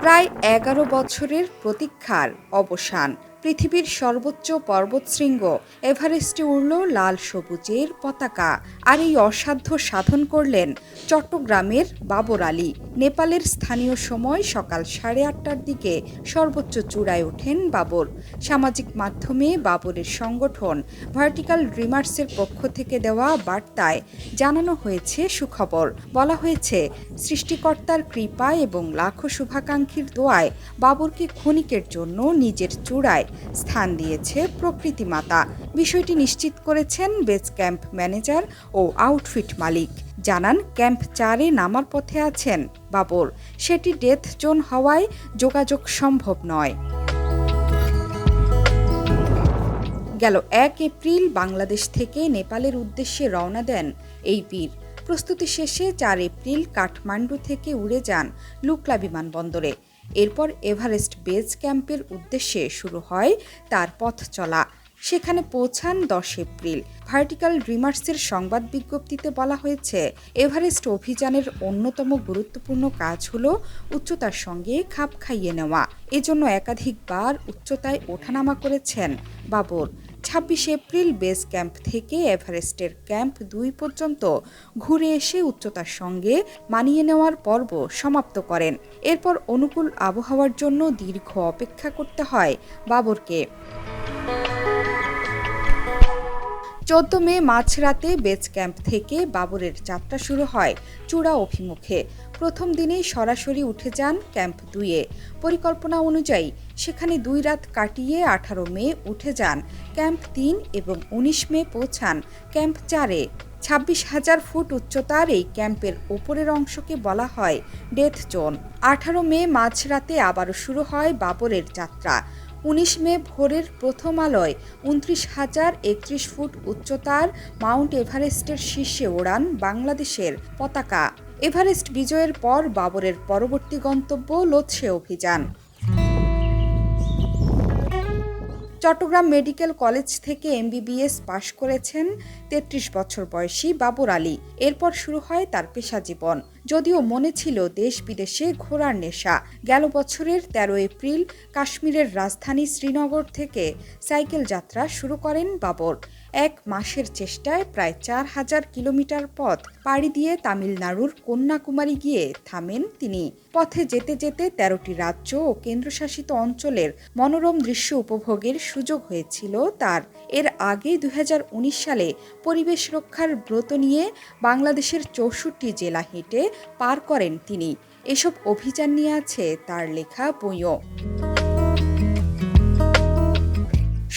প্রায় ১১ বছরের প্রতীক্ষার অবসান। পৃথিবীর সর্বোচ্চ পর্বতশৃঙ্গ এভারেস্টে উড়ল লাল সবুজের পতাকা। আর এই অসাধ্য সাধন করলেন চট্টগ্রামের বাবর আলী। নেপালের স্থানীয় সময় সকাল 8:30টার দিকে সর্বোচ্চ চূড়ায় ওঠেন বাবর। সামাজিক মাধ্যমে বাবরের সংগঠন ভার্টিক্যাল ড্রিমার্সের পক্ষ থেকে দেওয়া বার্তায় জানানো হয়েছে সুখবর। বলা হয়েছে, সৃষ্টিকর্তার কৃপা এবং লাখো শুভাকাঙ্ক্ষীর দোয়ায় বাবরকে ক্ষণিকের জন্য নিজের চূড়ায় স্থান দিয়েছে প্রকৃতি মাতা। বিষয়টি নিশ্চিত করেছেন বেস ক্যাম্প ম্যানেজার ও আউটফিট মালিক। জানান, ক্যাম্প 4-এ নামার পথে আছেন বাবর। সেটি ডেথ জোন হওয়ায় যোগাযোগ সম্ভব নয়। গেল 1 এপ্রিল বাংলাদেশ থেকে নেপালের উদ্দেশ্যে রওনা দেন এই বীর। প্রস্তুতি শেষে 4 এপ্রিল কাঠমান্ডু থেকে উড়ে যান লুকলা বিমানবন্দরে। এরপর এভারেস্ট বেস ক্যাম্পের উদ্দেশ্যে শুরু হয় তার পথ চলা। সেখানে পৌঁছান 10 এপ্রিল। ভার্টিক্যাল ড্রিমার্সের সংবাদ বিজ্ঞপ্তিতে বলা হয়েছে, এভারেস্ট অভিযানের অন্যতম গুরুত্বপূর্ণ কাজ হল উচ্চতার সঙ্গে খাপ খাইয়ে নেওয়া। এজন্য একাধিকবার উচ্চতায় ওঠানামা করেছেন বাবর। 26 এপ্রিল বেস ক্যাম্প থেকে এভারেস্টের ক্যাম্প 2 পর্যন্ত ঘুরে এসে উচ্চতার সঙ্গে মানিয়ে নেওয়ার পর্ব সমাপ্ত করেন। এরপর অনুকূল আবহাওয়ার জন্য দীর্ঘ অপেক্ষা করতে হয় বাবরকে। 14 মে মাঝরাতে বেস ক্যাম্প থেকে বাবরের যাত্রা শুরু হয় চূড়া অভিমুখে। প্রথম দিনেই সরাসরি উঠে যান ক্যাম্প 2-এ। পরিকল্পনা অনুযায়ী সেখানে 2 রাত কাটিয়ে 18 মে উঠে যান ক্যাম্প 3 এবং 19 মে পৌঁছান ক্যাম্প 4-এ। 26,000 ফুট উচ্চতার এই ক্যাম্পের ওপরের অংশকে বলা হয় ডেথ জোন। 18 মে মাঝরাতে আবারও শুরু হয় বাবরের যাত্রা। 19 মে ভোরের প্রথম আলোয় 29,031 ফুট উচ্চতার মাউন্ট এভারেস্টের শীর্ষে ওড়ান বাংলাদেশের পতাকা। এভারেস্ট বিজয়ের পর বাবরের পরবর্তী গন্তব্য লোৎসে অভিযান। চট্টগ্রাম মেডিকেল কলেজ থেকে MBBS পাশ করেছেন 33 বছর বয়সী বাবর আলী। এরপর শুরু হয় তার পেশা জীবন। যদিও মনে ছিল দেশ বিদেশে ঘোরার নেশা। গেল বছরের 13 এপ্রিল কাশ্মীরের রাজধানী শ্রীনগর থেকে সাইকেল যাত্রা শুরু করেন বাবর। 1 মাসের চেষ্টায় প্রায় 4000 কিলোমিটার পথ পাড়ি দিয়ে তামিলনাড়ুর কন্যাকুমারী গিয়ে থামেন তিনি। পথে যেতে যেতে 13টি রাজ্য ও কেন্দ্রশাসিত অঞ্চলের মনোরম দৃশ্য উপভোগের সুযোগ হয়েছিল তার। এর আগে 2019 সালে পরিবেশ রক্ষার ব্রত নিয়ে বাংলাদেশের 64 জেলা হেঁটে পার করেন তিনি। এসব অভিযান নিয়ে আছে তার লেখা বইও।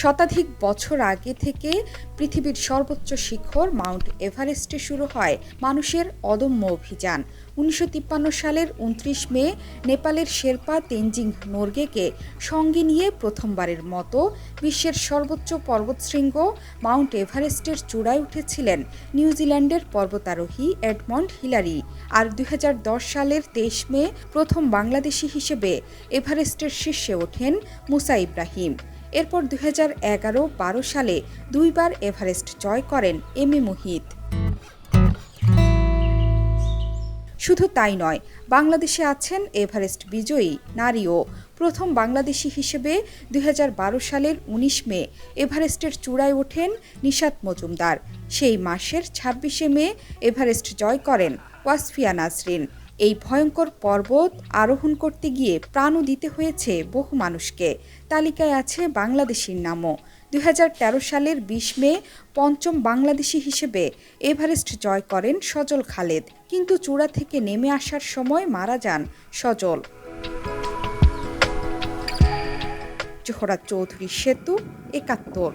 শতাধিক বছর আগে থেকে পৃথিবীর সর্বোচ্চ শিখর মাউন্ট এভারেস্টে শুরু হয় মানুষের অদম্য অভিযান। 1953 সালের 29 মে নেপালের শেরপা তেনজিং নোরগেকে সঙ্গে নিয়ে প্রথমবারের মতো বিশ্বের সর্বোচ্চ পর্বতশৃঙ্গ মাউন্ট এভারেস্টের চূড়ায় উঠেছিলেন নিউজিল্যান্ডের পর্বতারোহী এডমন্ড হিলারি। আর 2010 সালের 23 মে প্রথম বাংলাদেশি হিসেবে এভারেস্টের শীর্ষে ওঠেন মুসা ইব্রাহিম। এরপর 2011-12 সালে 2 বার এভারেস্ট জয় করেন এম.এ. মুহিত। শুধু তাই নয়, বাংলাদেশে আছেন এভারেস্ট বিজয়ী নারীও। প্রথম বাংলাদেশি হিসেবে 2012 সালের 19 মে এভারেস্টের চূড়ায় ওঠেন নিশাত মজুমদার। সেই মাসের 26 মে এভারেস্ট জয় করেন ওয়াসফিয়া নাজরিন। এই ভয়ঙ্কর পর্বত আরোহণ করতে গিয়ে প্রাণও দিতে হয়েছে বহু মানুষকে। তালিকায় আছে বাংলাদেশির নামও। 2013 সালের 20 মে পঞ্চম বাংলাদেশি হিসেবে এভারেস্ট জয় করেন সজল খালেদ। কিন্তু চূড়া থেকে নেমে আসার সময় মারা যান সজল। জোহরা চৌধুরী সেতু, 71।